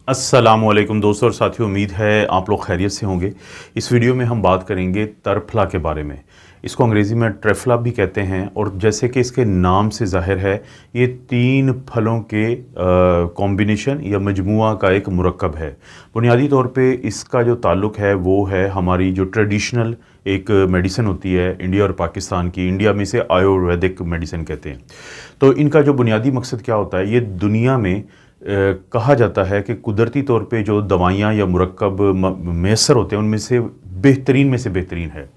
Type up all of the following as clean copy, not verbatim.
अस्सलामुअलैकुम दोस्तों और साथियों, उम्मीद है आप लोग खैरियत से होंगे। इस वीडियो में हम बात करेंगे तरफला के बारे में। इसको अंग्रेज़ी में ट्रेफला भी कहते हैं और जैसे कि इसके नाम से ज़ाहिर है, ये तीन फलों के कॉम्बिनेशन या मजमुआ का एक मुरक्कब है। बुनियादी तौर पे इसका जो ताल्लुक़ है वो है हमारी जो ट्रेडिशनल एक मेडिसिन होती है इंडिया और पाकिस्तान की। इंडिया में से आयुर्वेदिक मेडिसिन कहते हैं। तो इनका जो बुनियादी मकसद क्या होता है, ये दुनिया में कहा जाता है कि कुदरती तौर पे जो दवाइयाँ या मुरक्कब मैसर होते हैं उनमें से बेहतरीन है।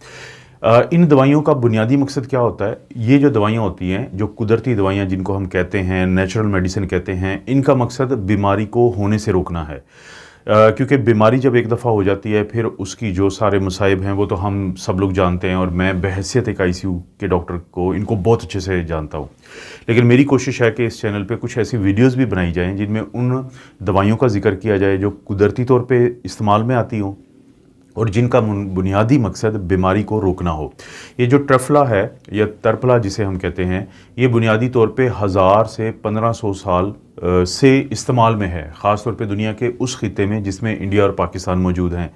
इन दवाइयों का बुनियादी मकसद क्या होता है, ये जो दवाइयाँ होती हैं, जो कुदरती दवाइयाँ जिनको हम कहते हैं नेचुरल मेडिसिन कहते हैं, इनका मकसद बीमारी को होने से रोकना है। क्योंकि बीमारी जब एक दफ़ा हो जाती है फिर उसकी जो सारे मसाइब हैं वो तो हम सब लोग जानते हैं और मैं बहैसियत एक आईसीयू के डॉक्टर को इनको बहुत अच्छे से जानता हूँ। लेकिन मेरी कोशिश है कि इस चैनल पे कुछ ऐसी वीडियोस भी बनाई जाएं जिनमें उन दवाइयों का जिक्र किया जाए जो कुदरती तौर पे इस्तेमाल में आती हों और जिनका बुनियादी मकसद बीमारी को रोकना हो। ये जो ट्रफला है या तरफला जिसे हम कहते हैं, ये बुनियादी तौर पे 1000 से 1500 साल से इस्तेमाल में है, ख़ास तौर पे दुनिया के उस खिते में जिसमें इंडिया और पाकिस्तान मौजूद हैं।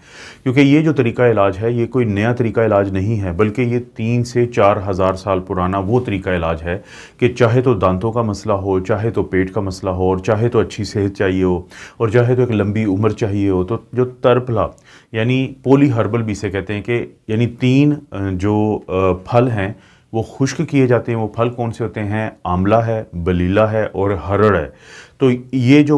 क्योंकि ये जो तरीका इलाज है ये कोई नया तरीका इलाज नहीं है, बल्कि ये 3 से 4000 साल पुराना वो तरीका इलाज है कि चाहे तो दांतों का मसला हो, चाहे तो पेट का मसला हो, और चाहे तो अच्छी सेहत चाहिए हो, और चाहे तो एक लंबी उम्र चाहिए हो, तो जो तरफला यानी पोली हर्बल भी इसे कहते हैं कि यानी 3 जो फल हैं वो खुश्क किए जाते हैं। वो फल कौन से होते हैं? आंवला है, बलीला है और हरड़ है। तो ये जो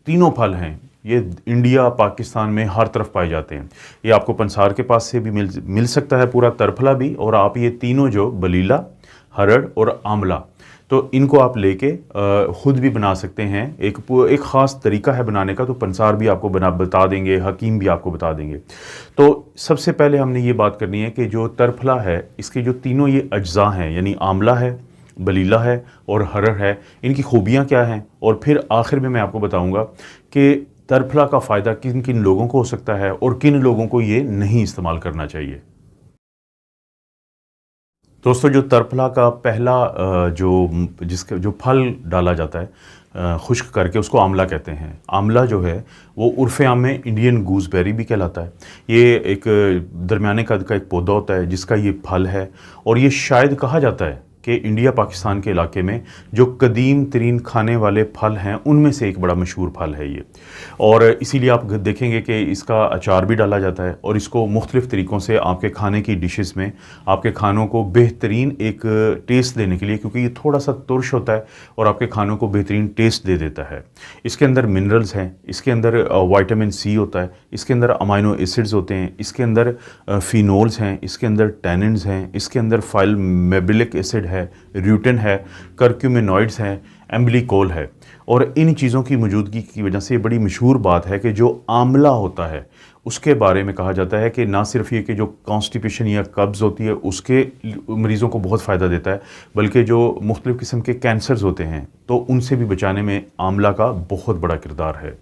तीनों फल हैं ये इंडिया पाकिस्तान में हर तरफ पाए जाते हैं। ये आपको पंसार के पास से भी मिल सकता है पूरा तरफला भी, और आप ये तीनों जो बलीला, हरड़ और आंवला, तो इनको आप लेके ख़ुद भी बना सकते हैं। एक ख़ास तरीका है बनाने का, तो पंसार भी आपको बता देंगे, हकीम भी आपको बता देंगे। तो सबसे पहले हमने ये बात करनी है कि जो तरफला है इसके जो तीनों ये अज्जा हैं, यानी आंवला है, बलीला है और हरड़ है, इनकी खूबियाँ क्या हैं, और फिर आखिर में मैं आपको बताऊँगा कि तरफला का फ़ायदा किन किन लोगों को हो सकता है और किन लोगों को ये नहीं इस्तेमाल करना चाहिए। दोस्तों, जो तरफला का पहला जिसका जो फल डाला जाता है खुश्क करके, उसको आंवला कहते हैं। आंवला जो है वो उर्फ़ आम में इंडियन गूसबेरी भी कहलाता है। ये एक दरमियाने कद का एक पौधा होता है जिसका ये फल है, और ये शायद कहा जाता है कि इंडिया पाकिस्तान के इलाके में जो कदीम तरीन खाने वाले फल हैं उनमें से एक बड़ा मशहूर फल है ये। और इसीलिए आप देखेंगे कि इसका अचार भी डाला जाता है, और इसको मुख्तलिफ़ तरीक़ों से आपके खाने की डिशेस में आपके खानों को बेहतरीन एक टेस्ट देने के लिए, क्योंकि ये थोड़ा सा तुर्श होता है और आपके खानों को बेहतरीन टेस्ट दे देता है। इसके अंदर मिनरल्स हैं, इसके अंदर विटामिन सी होता है, इसके अंदर अमाइनो एसिड्स होते हैं, इसके अंदर फिनोल्स हैं, इसके अंदर टैनिन्स हैं, इसके अंदर फाइलमेबिलिक एसिड है, र्यूटिन है, कर्क्यूमिनॉइड्स हैं, एम्बिलिकोल है। और इन चीज़ों की मौजूदगी की वजह से बड़ी मशहूर बात है कि जो आंवला होता है उसके बारे में कहा जाता है कि ना सिर्फ ये कि जो कॉन्स्टिपेशन या कब्ज़ होती है उसके मरीज़ों को बहुत फ़ायदा देता है, बल्कि जो मुख्तलिफ़ किस्म के कैंसर्स होते हैं तो उनसे भी बचाने में आंवला का बहुत बड़ा किरदार है।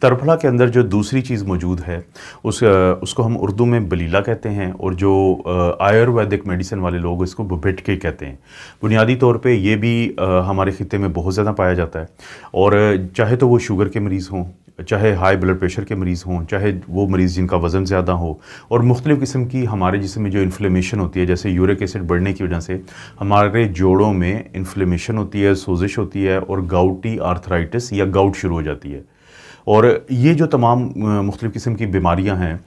तरफला के अंदर जो दूसरी चीज़ मौजूद है उसको हम उर्दू में बलीला कहते हैं, और जो आयुर्वेदिक मेडिसिन वाले लोग इसको भुभेटके कहते हैं। बुनियादी तौर पे ये भी हमारे ख़ित्ते में बहुत ज़्यादा पाया जाता है, और चाहे तो वो शुगर के मरीज़ हों, चाहे हाई ब्लड प्रेशर के मरीज़ हों, चाहे वो मरीज़ जिनका वज़न ज़्यादा हो, और मुख्तलिफ़ किस्म की हमारे जिस्म में जो इन्फ्लेमेशन होती है, जैसे यूरिक एसिड बढ़ने की वजह से हमारे जोड़ों में इन्फ्लेमेशन होती है, सोजिश होती है, और गाउटी आर्थराइटिस या गाउट शुरू हो जाती है। और ये जो तमाम मुख्तलिफ़ किस्म की बीमारियां हैं,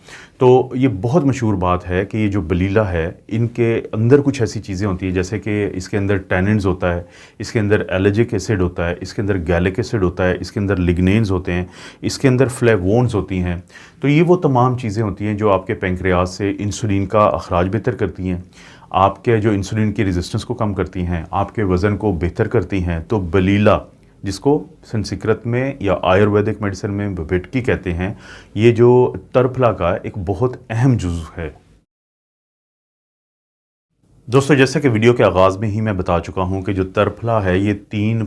तो ये बहुत मशहूर बात है कि ये जो बलीला है इनके अंदर कुछ ऐसी चीज़ें होती हैं, जैसे कि इसके अंदर टैनिन्स होता है, इसके अंदर एलर्जिक एसिड होता है, इसके अंदर गैलिक एसिड होता है, इसके अंदर लिग्नेन्स होते हैं, इसके अंदर फ्लेवोन्स होती हैं। तो ये वो तमाम चीज़ें होती हैं जो आपके पैंक्रियाज से इंसुलिन का अखराज बेहतर करती हैं, आपके जो इंसुलिन की रेजिस्टेंस को कम करती हैं, आपके वज़न को बेहतर करती हैं। तो बलीला, जिसको संस्कृत में या आयुर्वेदिक मेडिसिन में भुभेटकी कहते हैं, ये जो तरफला का एक बहुत अहम जुज़्व है। दोस्तों, जैसे कि वीडियो के आगाज़ में ही मैं बता चुका हूँ कि जो तरफला है ये 3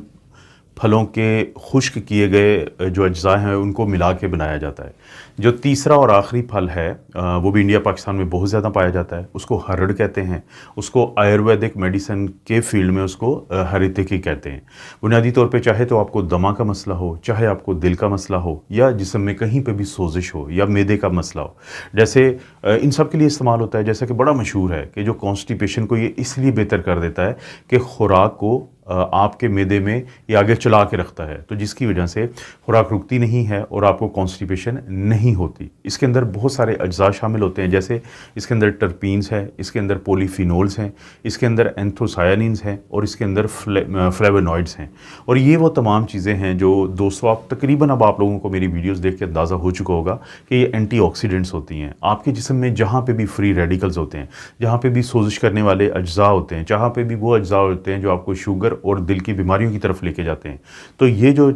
फलों के खुश्क किए गए जो अज्जा हैं उनको मिला के बनाया जाता है। जो तीसरा और आखिरी फल है वो भी इंडिया पाकिस्तान में बहुत ज़्यादा पाया जाता है, उसको हरड़ कहते हैं। उसको आयुर्वेदिक मेडिसिन के फील्ड में उसको हरितिकी कहते हैं। बुनियादी तौर पे चाहे तो आपको दमा का मसला हो, चाहे आपको दिल का मसला हो, या जिस्म में कहीं पे भी सोजिश हो, या मैदे का मसला हो, जैसे इन सब के लिए इस्तेमाल होता है। जैसा कि बड़ा मशहूर है कि जो कॉन्स्टिपेशन को ये इसलिए बेहतर कर देता है कि खुराक को आपके मैदे में ये आगे चला के रखता है, तो जिसकी वजह से खुराक रुकती नहीं है और आपको कॉन्स्टिपेशन नहीं होती। इसके अंदर बहुत सारे अज्जा शामिल होते हैं, जैसे इसके अंदर टर्पीन्स है, इसके अंदर पॉलीफिनोल्स हैं, इसके अंदर एंथोसायानिन्स हैं, और इसके अंदर फ्लेवोनॉइड्स हैं। और ये वो तमाम चीज़ें हैं जो दोस्तों आप तकरीबन अब आप लोगों को मेरी वीडियोस देख के अंदाज़ा हो चुका होगा कि ये एंटीऑक्सीडेंट्स होती हैं। आपके जिस्म में जहाँ पे भी फ्री रेडिकल्स होते हैं, जहाँ पे भी सोजिश करने वाले अज्जा होते हैं, जहाँ पे भी वो अज्जा होते हैं जो आपको शुगर और दिल की बीमारियों की तरफ लेके जाते हैं, तो ये जो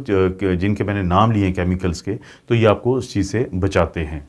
जिनके मैंने नाम लिए हैं केमिकल्स के, तो ये आपको उस चीज़ से बचाते हैं।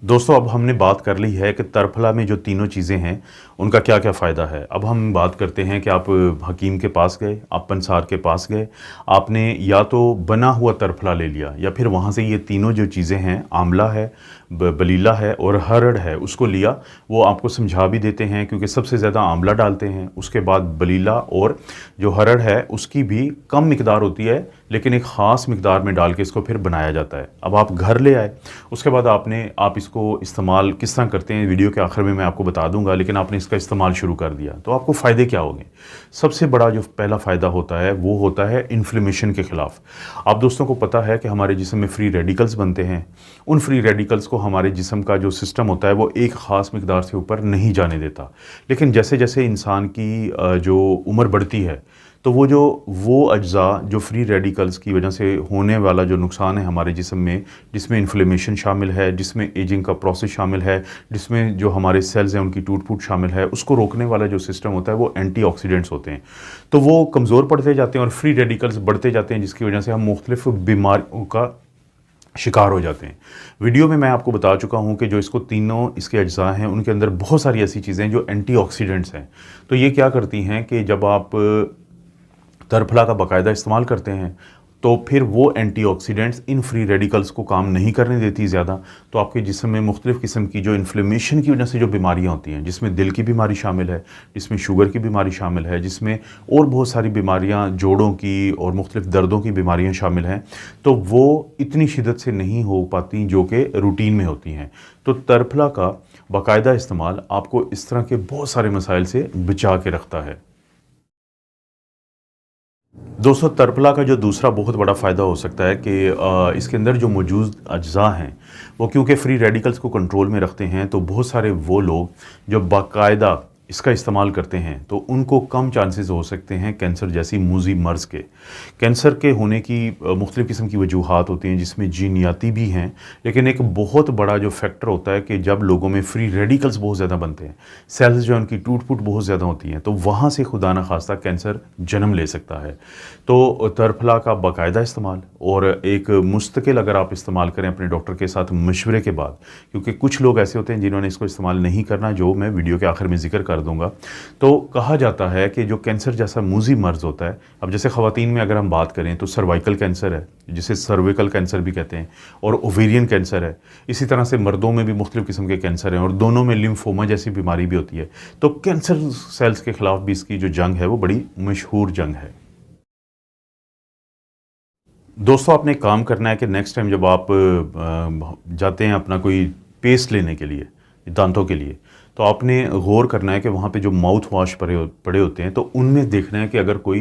दोस्तों अब हमने बात कर ली है कि तरफला में जो तीनों चीज़ें हैं उनका क्या क्या फ़ायदा है। अब हम बात करते हैं कि आप हकीम के पास गए, आप पंसार के पास गए, आपने या तो बना हुआ तरफला ले लिया, या फिर वहाँ से ये तीनों जो चीज़ें हैं, आंवला है, बलीला है और हरड़ है, उसको लिया। वो आपको समझा भी देते हैं, क्योंकि सबसे ज़्यादा आंवला डालते हैं, उसके बाद बलीला, और जो हरड़ है उसकी भी कम मिकदार होती है, लेकिन एक ख़ास मिकदार में डाल के इसको फिर बनाया जाता है। अब आप घर ले आए, उसके बाद आप इसको इस्तेमाल किस तरह करते हैं वीडियो के आखिर में मैं आपको बता दूंगा, लेकिन आपने इसका इस्तेमाल शुरू कर दिया तो आपको फ़ायदे क्या होंगे। सबसे बड़ा जो पहला फ़ायदा होता है वो होता है इन्फ्लेमेशन के ख़िलाफ़। आप दोस्तों को पता है कि हमारे जिस्म में फ्री रेडिकल्स बनते हैं, उन फ्री रेडिकल्स को हमारे जिस्म का जो सिस्टम होता है वो एक ख़ास मिकदार से ऊपर नहीं जाने देता। लेकिन जैसे जैसे इंसान की जो उम्र बढ़ती है, तो वो अज्जा जो फ्री रेडिकल्स की वजह से होने वाला जो नुकसान है हमारे जिस्म में, जिसमें इन्फ्लेमेशन शामिल है, जिसमें एजिंग का प्रोसेस शामिल है, जिसमें जो हमारे सेल्स हैं उनकी टूट फूट शामिल है, उसको रोकने वाला जो सिस्टम होता है वो एंटीऑक्सीडेंट्स होते हैं। तो वो कमज़ोर पड़ते जाते हैं और फ्री रेडिकल्स बढ़ते जाते हैं, जिसकी वजह से हम मुख्तलिफ बीमारियों का शिकार हो जाते हैं। वीडियो में मैं आपको बता चुका हूं कि जो इसको तीनों इसके अज्जा हैं उनके अंदर बहुत सारी ऐसी चीज़ें जो एंटीऑक्सीडेंट्स हैं। तो ये क्या करती हैं कि जब आप तरफला का बाकायदा इस्तेमाल करते हैं तो फिर वो एंटीऑक्सीडेंट्स इन फ्री रेडिकल्स को काम नहीं करने देती ज़्यादा, तो आपके जिस्म में मुख्तलिफ़ किस्म की जो इन्फ्लेमेशन की वजह से जो बीमारियाँ होती हैं, जिसमें दिल की बीमारी शामिल है, जिसमें शुगर की बीमारी शामिल है, जिसमें और बहुत सारी बीमारियाँ जोड़ों की और मुख्तलिफ़ दर्दों की बीमारियाँ शामिल हैं, तो वो इतनी शिद्दत से नहीं हो पाती जो कि रूटीन में होती हैं। तो तरफला का बाकायदा इस्तेमाल आपको इस तरह के बहुत सारे मसाइल से बचा के रखता है। दोस्तों तरफला का जो दूसरा बहुत बड़ा फ़ायदा हो सकता है कि इसके अंदर जो मौजूद अज्जा हैं वो क्योंकि फ्री रेडिकल्स को कंट्रोल में रखते हैं, तो बहुत सारे वो लोग जो बाकायदा इसका इस्तेमाल करते हैं तो उनको कम चांसेस हो सकते हैं कैंसर जैसी मूजी मर्ज़ के। कैंसर के होने की मुख्तलिफ़ किस्म की वजूहात होती हैं, जिसमें जीनियाती भी हैं, लेकिन एक बहुत बड़ा जो फैक्टर होता है कि जब लोगों में फ्री रेडिकल्स बहुत ज़्यादा बनते हैं, सेल्स जो उनकी टूट फूट बहुत ज़्यादा होती हैं, तो वहाँ से खुदा न खास्ता कैंसर जन्म ले सकता है। तो तरफला का बाकायदा इस्तेमाल और एक मुस्तकिल अगर आप इस्तेमाल करें अपने डॉक्टर के साथ मशवरे के बाद, क्योंकि कुछ लोग ऐसे होते हैं जिन्होंने इसको इस्तेमाल नहीं करना, जो मैं वीडियो के आखिर में जिक्र कर दूंगा। तो कहा जाता है कि जो कैंसर जैसा मूजी मर्ज़ होता है, अब जैसे ख़वातीन में अगर हम बात करें तो सर्वाइकल कैंसर है, जिसे सर्विकल कैंसर भी कहते हैं, और ओवेरियन कैंसर है। इसी तरह से मर्दों में भी मुख्तलिफ़ किस्म के कैंसर हैं और दोनों में लिम्फोमा जैसी बीमारी भी होती है। तो कैंसर सेल्स के ख़िलाफ़ भी इसकी जो जंग है वो बड़ी मशहूर जंग है। दोस्तों आपने काम करना है कि नेक्स्ट टाइम जब आप जाते हैं अपना कोई पेस्ट लेने के लिए दांतों के लिए, तो आपने गौर करना है कि वहाँ पे जो माउथ वॉश पड़े होते हैं तो उनमें देखना है कि अगर कोई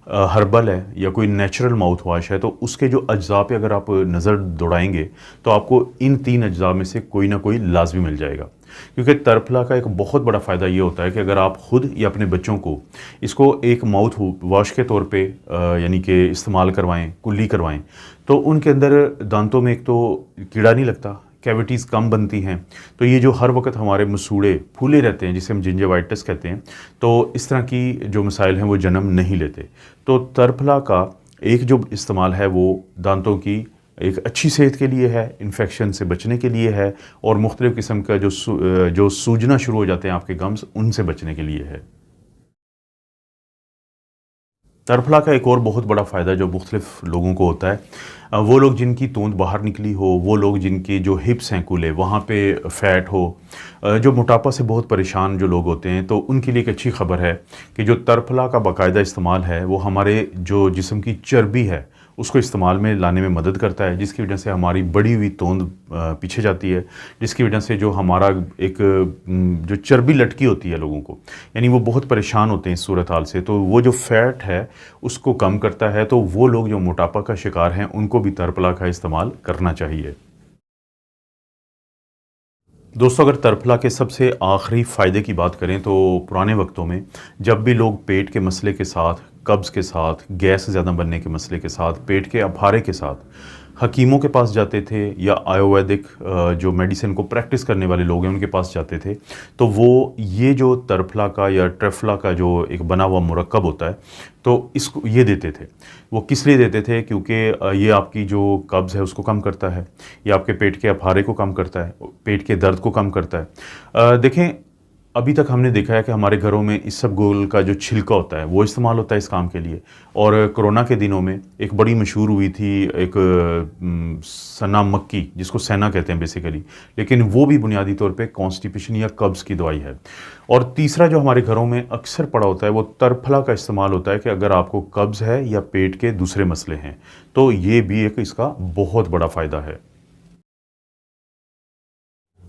हर्बल है या कोई नेचुरल माउथ वॉश है तो उसके जो अज्जा पे अगर आप नज़र दौड़ाएंगे तो आपको इन तीन अज्जा में से कोई ना कोई लाजमी मिल जाएगा। क्योंकि तरफला का एक बहुत बड़ा फ़ायदा ये होता है कि अगर आप ख़ुद या अपने बच्चों को इसको एक माउथ वॉश के तौर पे यानी कि इस्तेमाल करवाएं, कुल्ली करवाएं, तो उनके अंदर दांतों में एक तो कीड़ा नहीं लगता, कैविटीज़ कम बनती हैं, तो ये जो हर वक्त हमारे मसूड़े फूले रहते हैं जिसे हम जिंजवाइटिस कहते हैं, तो इस तरह की जो मसाइल हैं वो जन्म नहीं लेते। तो तरफला का एक जो इस्तेमाल है वो दांतों की एक अच्छी सेहत के लिए है, इन्फेक्शन से बचने के लिए है, और मुख्तलिफ़ किस्म का जो सूजना शुरू हो जाते हैं आपके गम्स, उनसे बचने के लिए है। तरफला का एक और बहुत बड़ा फ़ायदा जो मुख्तलिफ़ लोगों को होता है, वो लोग जिनकी तोंद बाहर निकली हो, वो लोग जिनकी जो हिप्स हैं कूले वहाँ पे फ़ैट हो, जो मोटापा से बहुत परेशान जो लोग होते हैं, तो उनके लिए एक अच्छी ख़बर है कि जो तरफला का बाकायदा इस्तेमाल है वो हमारे जो जिस्म की चर्बी है उसको इस्तेमाल में लाने में मदद करता है, जिसकी वजह से हमारी बढ़ी हुई तोंद पीछे जाती है, जिसकी वजह से जो हमारा एक जो चर्बी लटकी होती है लोगों को, यानी वो बहुत परेशान होते हैं इस सूरत हाल से, तो वो जो फ़ैट है उसको कम करता है। तो वो लोग जो मोटापा का शिकार हैं उनको भी तरफला का इस्तेमाल करना चाहिए। दोस्तों, अगर तरफला के सबसे आखिरी फ़ायदे की बात करें तो पुराने वक्तों में जब भी लोग पेट के मसले के साथ, कब्ज़ के साथ, गैस ज़्यादा बनने के मसले के साथ, पेट के अफारे के साथ हकीमों के पास जाते थे या आयुर्वेदिक जो मेडिसिन को प्रैक्टिस करने वाले लोग हैं उनके पास जाते थे, तो वो ये जो तरफला का या ट्रेफला का जो एक बना हुआ मुरक्कब होता है, तो इसको ये देते थे। वो किस लिए देते थे? क्योंकि ये आपकी जो कब्ज़ है उसको कम करता है, ये आपके पेट के अफारे को कम करता है, पेट के दर्द को कम करता है। देखें, अभी तक हमने देखा है कि हमारे घरों में इसबगोल का जो छिलका होता है वो इस्तेमाल होता है इस काम के लिए, और कोरोना के दिनों में एक बड़ी मशहूर हुई थी एक सना मक्की, जिसको सेना कहते हैं बेसिकली, लेकिन वो भी बुनियादी तौर पे कॉन्स्टिपेशन या कब्ज़ की दवाई है। और तीसरा जो हमारे घरों में अक्सर पड़ा होता है वो तरफला का इस्तेमाल होता है कि अगर आपको कब्ज़ है या पेट के दूसरे मसले हैं, तो ये भी एक इसका बहुत बड़ा फ़ायदा है।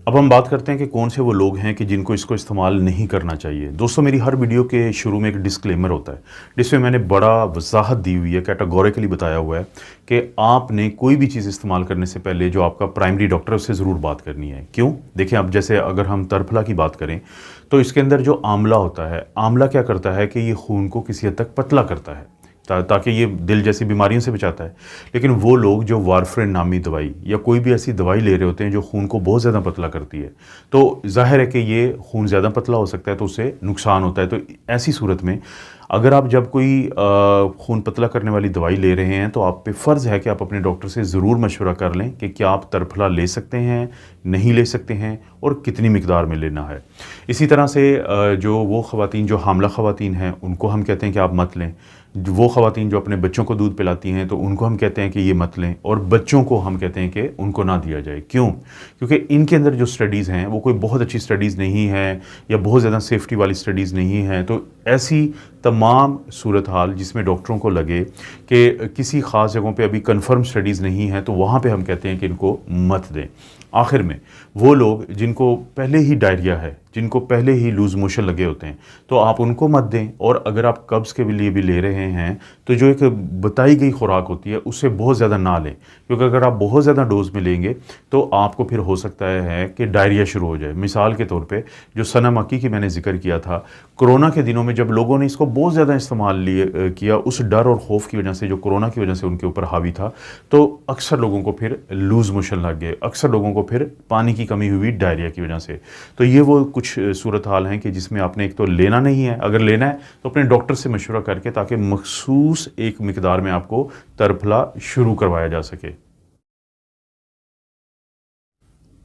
अब हम बात करते हैं कि कौन से वो लोग हैं कि जिनको इसको इस्तेमाल नहीं करना चाहिए। दोस्तों, मेरी हर वीडियो के शुरू में एक डिस्क्लेमर होता है, जिसमें मैंने बड़ा वजाहत दी हुई है, कैटेगोरिकली बताया हुआ है कि आपने कोई भी चीज़ इस्तेमाल करने से पहले जो आपका प्राइमरी डॉक्टर है उससे ज़रूर बात करनी है। क्यों? देखिए, अब जैसे अगर हम तरफला की बात करें तो इसके अंदर जो आंवला होता है, आंवला क्या करता है कि ये खून को किसी हद तक पतला करता है ताकि ये दिल जैसी बीमारियों से बचाता है। लेकिन वो लोग जो वारफरिन नामी दवाई या कोई भी ऐसी दवाई ले रहे होते हैं जो खून को बहुत ज़्यादा पतला करती है, तो ज़ाहिर है कि ये खून ज़्यादा पतला हो सकता है, तो उससे नुकसान होता है। तो ऐसी सूरत में अगर आप जब कोई खून पतला करने वाली दवाई ले रहे हैं तो आप पे फ़र्ज़ है कि आप अपने डॉक्टर से ज़रूर मशवरा कर लें कि क्या आप तरफला ले सकते हैं, नहीं ले सकते हैं और कितनी मिकदार में लेना है। इसी तरह से जो वो ख़वातीन जो हामला ख़वातीन हैं उनको हम कहते हैं कि आप मत लें। वो ख़वातीन जो अपने बच्चों को दूध पिलाती हैं तो उनको हम कहते हैं कि ये मत लें, और बच्चों को हम कहते हैं कि उनको ना दिया जाए। क्यों? क्योंकि इनके अंदर जो स्टडीज़ हैं वो कोई बहुत अच्छी स्टडीज़ नहीं है या बहुत ज़्यादा सेफ्टी वाली स्टडीज़ नहीं हैं। तो ऐसी तमाम सूरत हाल जिसमें डॉक्टरों को लगे कि किसी ख़ास जगहों पे अभी कंफर्म स्टडीज़ नहीं हैं, तो वहाँ पे हम कहते हैं कि इनको मत दें। आखिर में वो लोग जिनको पहले ही डायरिया है, जिनको पहले ही लूज़ मोशन लगे होते हैं, तो आप उनको मत दें। और अगर आप कब्ज़ के लिए भी ले रहे हैं तो जो एक बताई गई खुराक होती है उससे बहुत ज़्यादा ना लें, क्योंकि अगर आप बहुत ज़्यादा डोज में लेंगे तो आपको फिर हो सकता है कि डायरिया शुरू हो जाए। मिसाल के तौर पे जो सना मक्की की मैंने जिक्र किया था, कोरोना के दिनों में जब लोगों ने इसको बहुत ज़्यादा इस्तेमाल किया, उस डर और खौफ की वजह से जो कोरोना की वजह से उनके ऊपर हावी था, तो अक्सर लोगों को फिर लूज़ मोशन लग गए, अक्सर लोगों को फिर पानी की कमी हुई डायरिया की वजह से। तो ये वो कुछ सूरत हाल हैं कि जिसमें आपने एक तो लेना नहीं है, अगर लेना है तो अपने डॉक्टर से मशवरा करके, ताकि मखसूस एक मिकदार में आपको तरफला शुरू करवाया जा सके।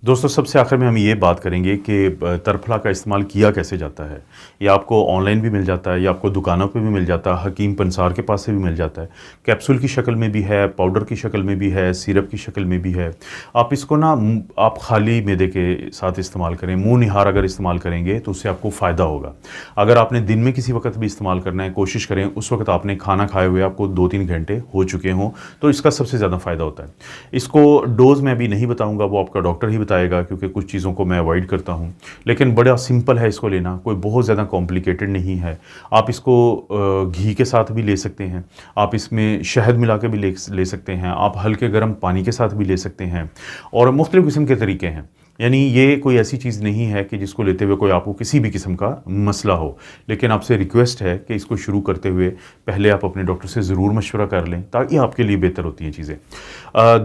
दोस्तों, सबसे आखिर में हम ये बात करेंगे कि तरफला का इस्तेमाल किया कैसे जाता है। ये आपको ऑनलाइन भी मिल जाता है, या आपको दुकानों पे भी मिल जाता है, हकीम पंसार के पास से भी मिल जाता है। कैप्सूल की शक्ल में भी है, पाउडर की शक्ल में भी है, सिरप की शक्ल में भी है। आप इसको ना आप खाली मैदे के साथ इस्तेमाल करें, मुँह निहार अगर इस्तेमाल करेंगे तो उससे आपको फ़ायदा होगा। अगर आपने दिन में किसी वक्त भी इस्तेमाल करना है, कोशिश करें उस वक्त आपने खाना खाए हुए आपको 2-3 घंटे हो चुके हों, तो इसका सबसे ज़्यादा फ़ायदा होता है। इसको डोज़ मैं अभी नहीं बताऊँगा, वो आपका डॉक्टर ही बताएगा, क्योंकि कुछ चीज़ों को मैं अवॉइड करता हूं। लेकिन बड़ा सिंपल है इसको लेना, कोई बहुत ज़्यादा कॉम्प्लिकेटेड नहीं है। आप इसको घी के साथ भी ले सकते हैं, आप इसमें शहद मिला के भी ले सकते हैं, आप हल्के गर्म पानी के साथ भी ले सकते हैं, और मुख्तलिफ़ किस्म के तरीके हैं। यानी ये कोई ऐसी चीज़ नहीं है कि जिसको लेते हुए कोई आपको किसी भी किस्म का मसला हो। लेकिन आपसे रिक्वेस्ट है कि इसको शुरू करते हुए पहले आप अपने डॉक्टर से ज़रूर मशवरा कर लें, ताकि आपके लिए बेहतर होती हैं चीज़ें।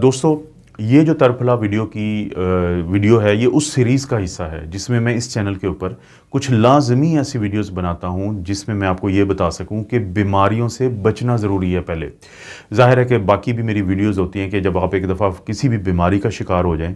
दोस्तों, ये जो तरफला वीडियो है, ये उस सीरीज़ का हिस्सा है जिसमें मैं इस चैनल के ऊपर कुछ लाजमी ऐसी वीडियोस बनाता हूं जिसमें मैं आपको ये बता सकूं कि बीमारियों से बचना ज़रूरी है। पहले ज़ाहिर है कि बाकी भी मेरी वीडियोस होती हैं कि जब आप एक दफ़ा किसी भी बीमारी का शिकार हो जाएं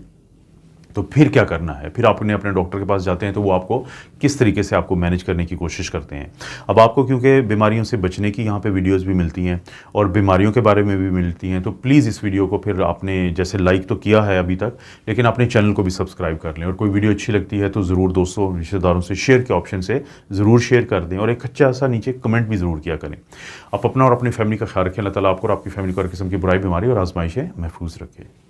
तो फिर क्या करना है, फिर आपने अपने डॉक्टर के पास जाते हैं तो वो आपको किस तरीके से आपको मैनेज करने की कोशिश करते हैं। अब आपको क्योंकि बीमारियों से बचने की यहाँ पे वीडियोस भी मिलती हैं और बीमारियों के बारे में भी मिलती हैं, तो प्लीज़ इस वीडियो को फिर आपने जैसे लाइक तो किया है अभी तक, लेकिन अपने चैनल को भी सब्सक्राइब कर लें, और कोई वीडियो अच्छी लगती है तो ज़रूर दोस्तों रिश्तेदारों से शेयर के ऑप्शन से ज़रूर शेयर कर दें, और एक अच्छा सा नीचे कमेंट भी ज़रूर किया करें। आप अपना और अपनी फैमिली का ख्याल रखें। अल्लाह ताला आपको और आपकी फैमिली को हर किस्म की बुराई, बीमारी और आजमाइशें महफूज रखें।